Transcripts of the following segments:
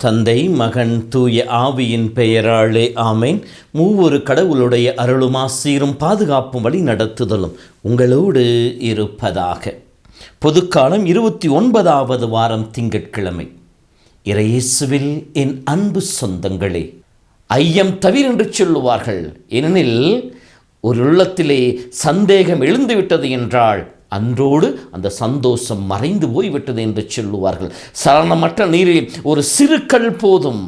தந்தை, மகன், தூய ஆவியின் பெயராலே ஆமேன். மூவொரு கடவுளுடைய அருளும் ஆசீரும் பாதுகாப்பும் வழி நடத்துதலும் உங்களோடு இருப்பதாக. பொதுக்காலம் 29வது வாரம் திங்கட்கிழமை. இறையேசுவில் என் அன்பு சொந்தங்களே, ஐயம் தவிர என்று சொல்லுவார்கள். ஏனெனில் ஒரு உள்ளத்திலே சந்தேகம் எழுந்துவிட்டது என்றால் அன்றோடு அந்த சந்தோஷம் மறைந்து போய்விட்டது என்று சொல்லுவார்கள். சலனமற்ற நீரில் ஒரு சிறு கல் போதும்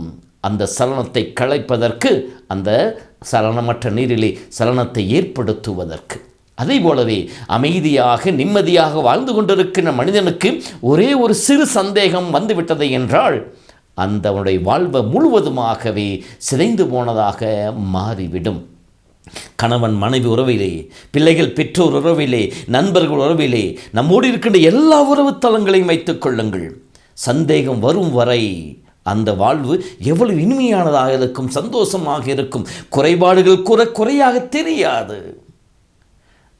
அந்த சலனத்தை களைப்பதற்கு, அந்த சலனமற்ற நீரிலே சலனத்தை ஏற்படுத்துவதற்கு. அதே போலவே அமைதியாக நிம்மதியாக வாழ்ந்து கொண்டிருக்கிற மனிதனுக்கு ஒரே ஒரு சிறு சந்தேகம் வந்துவிட்டது என்றால் அந்த அவனுடைய வாழ்வு முழுவதுமாகவே சிதைந்து போனதாக மாறிவிடும். கணவன் மனைவி உறவிலே, பிள்ளைகள் பெற்றோர் உறவிலே, நண்பர்கள் உறவிலே, நம்மோடு இருக்கின்ற எல்லா உறவு தலங்களையும் வைத்துக் கொள்ளுங்கள். சந்தேகம் வரும் வரை அந்த வாழ்வு எவ்வளவு இனிமையானதாக இருக்கும், சந்தோஷமாக இருக்கும். குறைபாடுகள் குறையாக தெரியாது.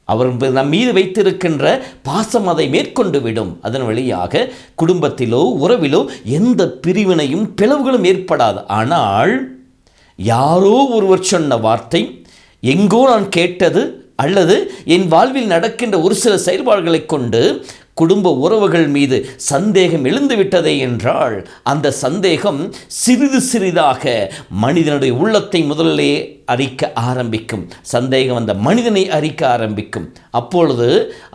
அவர் நம் மீது வைத்திருக்கின்ற பாசம் அதை மேற்கொண்டு விடும். அதன் வழியாக குடும்பத்திலோ உறவிலோ எந்த பிரிவினையும் பிளவுகளும் ஏற்படாது. ஆனால் யாரோ ஒருவர் சொன்ன வார்த்தை, எங்கோ நான் கேட்டது, அல்லது என் வாழ்வில் நடக்கின்ற ஒரு சில செயல்பாடுகளை கொண்டு குடும்ப உறவுகள் மீது சந்தேகம் எழுந்துவிட்டதே என்றால் அந்த சந்தேகம் சிறிது சிறிதாக மனிதனுடைய உள்ளத்தை முதலிலே அரிக்க ஆரம்பிக்கும். சந்தேகம் அந்த மனிதனை அரிக்க ஆரம்பிக்கும். அப்பொழுது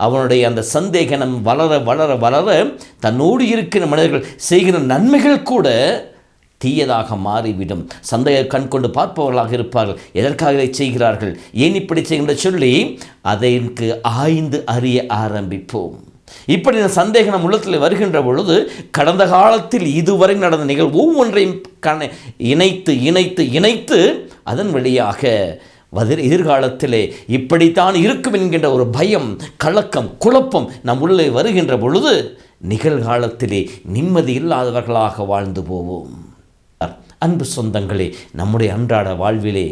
அவனுடைய அந்த சந்தேகம் வளர வளர வளர தன்னோடு இருக்கிற மனிதர்கள் செய்கிற நன்மைகள் கூட தீயதாக மாறிவிடும். சந்தேக கண் கொண்டு பார்ப்பவர்களாக இருப்பார்கள். எதற்காக இதை செய்கிறார்கள், ஏன் இப்படி செய்கின்ற சொல்லி அதற்கு ஆய்ந்து அறிய ஆரம்பிப்போம். இப்படி இந்த சந்தேகம் நம் உள்ளத்தில் வருகின்ற பொழுது கடந்த காலத்தில் இதுவரை நடந்த நிகழ்வு ஒவ்வொன்றையும் இணைத்து இணைத்து இணைத்து அதன் வழியாக எதிர்காலத்திலே இப்படித்தான் இருக்கும் என்கின்ற ஒரு பயம், கலக்கம், குழப்பம் நம் உள்ளே வருகின்ற பொழுது நிகழ்காலத்திலே நிம்மதி இல்லாதவர்களாக வாழ்ந்து போவோம். அன்பு சொந்தங்களே, நம்முடைய அன்றாட வாழ்விலே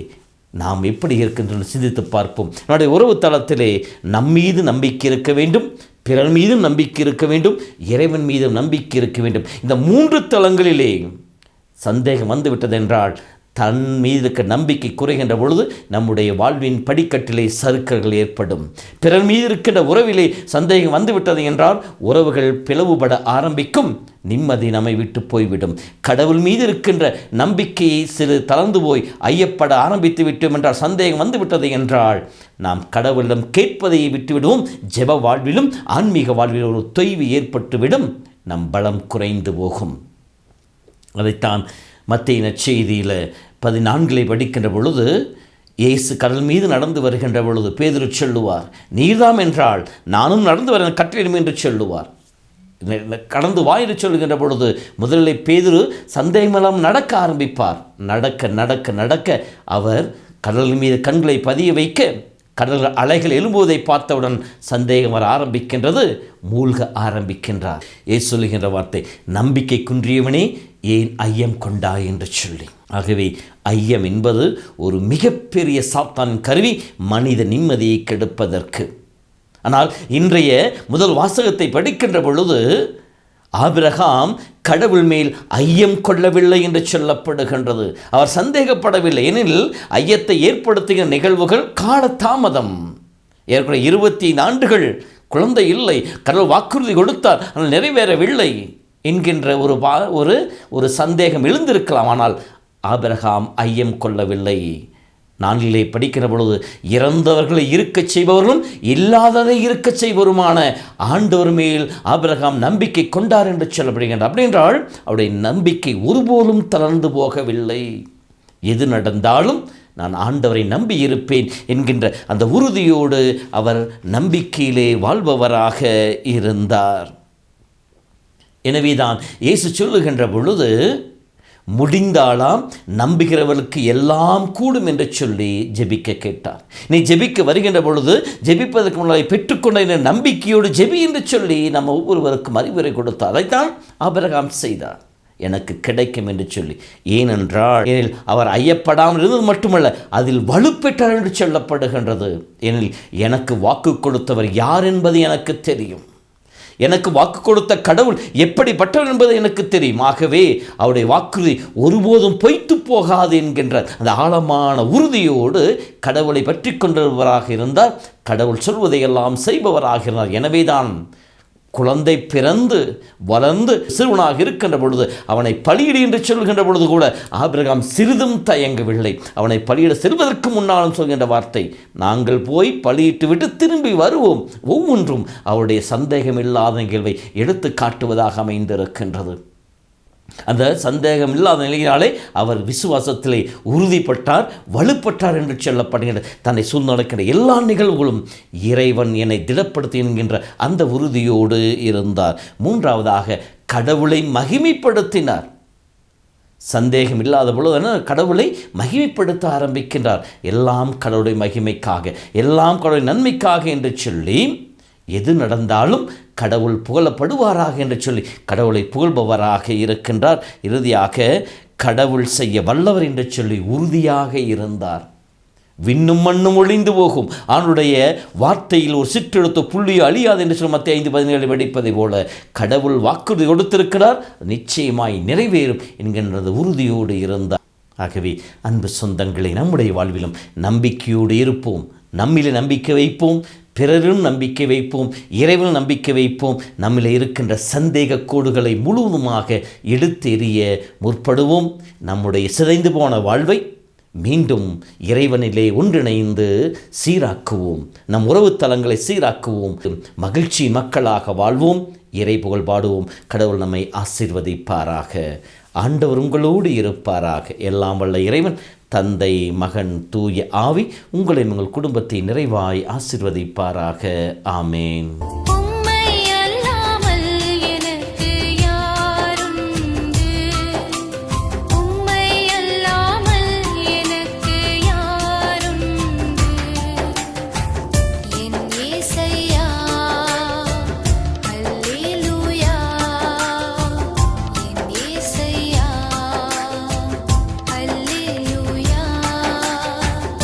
நாம் எப்படி இருக்கின்றன சிந்தித்து பார்ப்போம். நம்முடைய உறவு தளத்திலே நம்மீது நம்பிக்கை இருக்க வேண்டும், பிறர் மீதும் நம்பிக்கை இருக்க வேண்டும், இறைவன் மீதும் நம்பிக்கை இருக்க வேண்டும். இந்த 3 தளங்களிலே சந்தேகம் வந்துவிட்டதென்றால் தன் மீது இருக்க நம்பிக்கை குறைகின்ற பொழுது நம்முடைய வாழ்வின் படிக்கட்டிலே சறுக்கல்கள் ஏற்படும். பிறர் மீது இருக்கின்ற உறவிலே சந்தேகம் வந்துவிட்டது என்றால் உறவுகள் பிளவுபட ஆரம்பிக்கும், நிம்மதி நம்மை விட்டு போய்விடும். கடவுள் மீது இருக்கின்ற நம்பிக்கையை சிறு தளர்ந்து போய் ஐயப்பட ஆரம்பித்து விட்டோம் என்றால், சந்தேகம் வந்துவிட்டது என்றால் நாம் கடவுளிடம் கேட்பதை விட்டுவிடுவோம். ஜெப வாழ்விலும் ஆன்மீக வாழ்விலும் ஒரு தொய்வு ஏற்பட்டுவிடும், நம் பலம் குறைந்து போகும். அதைத்தான் மத்தேயு நற்செய்தியில் 14 படிக்கின்ற பொழுது இயேசு கடல் மீது நடந்து வருகின்ற பொழுது பேதுரு சொல்லுவார், நீர்தாம் என்றால் நானும் நடந்து வர கட்டளையிடும் என்று சொல்லுவார். கடந்து வா என்று சொல்லுகின்ற பொழுது முதலில் பேதுரு சந்தேகமெல்லாம் நடக்க ஆரம்பிப்பார். நடக்க நடக்க நடக்க அவர் கடல் மீது கண்களை பதிய வைக்க கடல் அலைகள் எழும்புவதை பார்த்தவுடன் சந்தேகம் வர ஆரம்பிக்கின்றது, மூழ்க ஆரம்பிக்கின்றார். ஏன் சொல்லுகின்ற வார்த்தை, நம்பிக்கை குன்றியவனே ஏன் ஐயம் கொண்டாய் என்று சொல்லி. ஆகவே ஐயம் என்பது ஒரு மிகப்பெரிய சாத்தானின் கருவி, மனித நிம்மதியை கெடுப்பதற்கு. ஆனால் இன்றைய முதல் வாசகத்தை படிக்கின்ற பொழுது ஆபிரகாம் கடவுள் மேல் ஐயம் கொள்ளவில்லை என்று சொல்லப்படுகின்றது. அவர் சந்தேகப்படவில்லை. ஏனெனில் ஐயத்தை ஏற்படுத்துகிற நிகழ்வுகள் காலதாமதம். ஏற்கனவே 25 ஆண்டுகள் குழந்தை இல்லை, கடவுள் வாக்குறுதி கொடுத்தார், ஆனால் நிறைவேறவில்லை என்கின்ற ஒரு சந்தேகம் எழுந்திருக்கலாம். ஆனால் ஆபிரகாம் ஐயம் கொள்ளவில்லை. 4 படிக்கிற பொழுது இறந்தவர்களை இருக்கச் செய்பவர்களும் இல்லாததை இருக்கச் செய்பவருமான ஆண்டவர் மேல் ஆபிரகாம் நம்பிக்கை கொண்டார் என்று சொல்லப்படுகின்றார். அப்படின்றால் அவருடைய நம்பிக்கை ஒருபோதும் தளர்ந்து போகவில்லை. எது நடந்தாலும் நான் ஆண்டவரை நம்பி இருப்பேன் என்கின்ற அந்த உறுதியோடு அவர் நம்பிக்கையிலே வாழ்பவராக இருந்தார். எனவேதான் இயேசு சொல்லுகின்ற பொழுது முடிந்தாலாம் நம்புகிறவர்களுக்கு எல்லாம் கூடும் என்று சொல்லி ஜெபிக்க கேட்டார். நீ ஜெபிக்க வருகின்ற பொழுது ஜெபிப்பதற்கு முன்னாடி பெற்றுக்கொண்ட என்ற நம்பிக்கையோடு ஜெபி என்று சொல்லி நம்ம ஒவ்வொருவருக்கும் அறிவுரை கொடுத்தார். அதைத்தான் ஆபிரகாம் செய்தார். எனக்கு கிடைக்கும் என்று சொல்லி. ஏனென்றால் அவர் ஐயப்படாமல் இருந்தது மட்டுமல்ல, அதில் வலுப்பெற்றார் என்று சொல்லப்படுகின்றது. ஏனெனில் எனக்கு வாக்கு கொடுத்தவர் யார் என்பது எனக்கு தெரியும். எனக்கு வாக்கு கொடுத்த கடவுள் எப்படிப்பட்டவர் என்பது எனக்கு தெரியும். ஆகவே அவருடைய வாக்குறுதி ஒருபோதும் பொய்த்து போகாது என்கின்ற அந்த ஆழமான உறுதியோடு கடவுளை பற்றி கொண்டவராக இருந்தார். கடவுள் சொல்வதையெல்லாம் செய்பவராக இருந்தார். எனவேதான் குழந்தை பிறந்து வளர்ந்து சிறுவனாக இருக்கின்ற பொழுது அவனை பலியிடு என்று சொல்கின்ற பொழுது கூட ஆபிரகாம் சிறிதும் தயங்கவில்லை. அவனை பலியிட செல்வதற்கு முன்னாலும் சொல்கின்ற வார்த்தை, நாங்கள் போய் பலியிட்டு விட்டு திரும்பி வருவோம். ஒவ்வொன்றும் அவருடைய சந்தேகம் இல்லாத நிகழ்வை எடுத்து காட்டுவதாக அமைந்திருக்கின்றது. அந்த சந்தேகம் இல்லாத நிலையினாலே அவர் விசுவாசத்திலே உறுதிப்பட்டார், வலுப்பட்டார் என்று சொல்லப்படுகின்ற தன்னை சூழ்நிலைக்கின்ற எல்லா நிகழ்வுகளும் இறைவன் என்னை திடப்படுத்தி என்கின்ற அந்த உறுதியோடு இருந்தார். மூன்றாவதாக கடவுளை மகிமைப்படுத்தினார். சந்தேகம் இல்லாத பொழுது கடவுளை மகிமைப்படுத்த ஆரம்பிக்கின்றார். எல்லாம் கடவுளுடைய மகிமைக்காக, எல்லாம் கடவுளுடைய நன்மைக்காக என்று சொல்லி எது நடந்தாலும் கடவுள் புகழப்படுவாராக என்று சொல்லி கடவுளை புகழ்பவராக இருக்கின்றார். இறுதியாக கடவுள் செய்ய வல்லவர் என்று சொல்லி உறுதியாக இருந்தார். விண்ணும் மண்ணும் ஒழிந்து போகும், அவனுடைய வார்த்தையில் ஒரு சிற்றெழுத்து புள்ளியோ அழியாது என்று சொல்லி மத்திய 5:17 வெடிப்பதை போல கடவுள் வாக்குறுதி கொடுத்திருக்கிறார், நிச்சயமாய் நிறைவேறும் என்கின்றது உறுதியோடு இருந்தார். ஆகவே அன்பு சொந்தங்களை, நம்முடைய வாழ்விலும் நம்பிக்கையோடு இருப்போம். நம்மிலே நம்பிக்கை வைப்போம், பிறரும் நம்பிக்கை வைப்போம், இறைவனும் நம்பிக்கை வைப்போம். நம்மில் இருக்கின்ற சந்தேக கோடுகளை முழுவதுமாக எடுத்து எறிய முற்படுவோம். நம்முடைய சிதைந்து போன வாழ்வை மீண்டும் இறைவனிலே ஒன்றிணைந்து சீராக்குவோம். நம் உறவு தலங்களை சீராக்குவோம். மகிழ்ச்சி மக்களாக வாழ்வோம். இறை புகழ் பாடுவோம். கடவுள் நம்மை ஆசீர்வதிப்பாராக. ஆண்டவர் உங்களோடு இருப்பாராக. எல்லாம் வல்ல இறைவன் தந்தை, மகன், தூய ஆவி உங்களை உங்கள் குடும்பத்தை நிறைவாய் ஆசீர்வதிப்பாராக. ஆமேன்.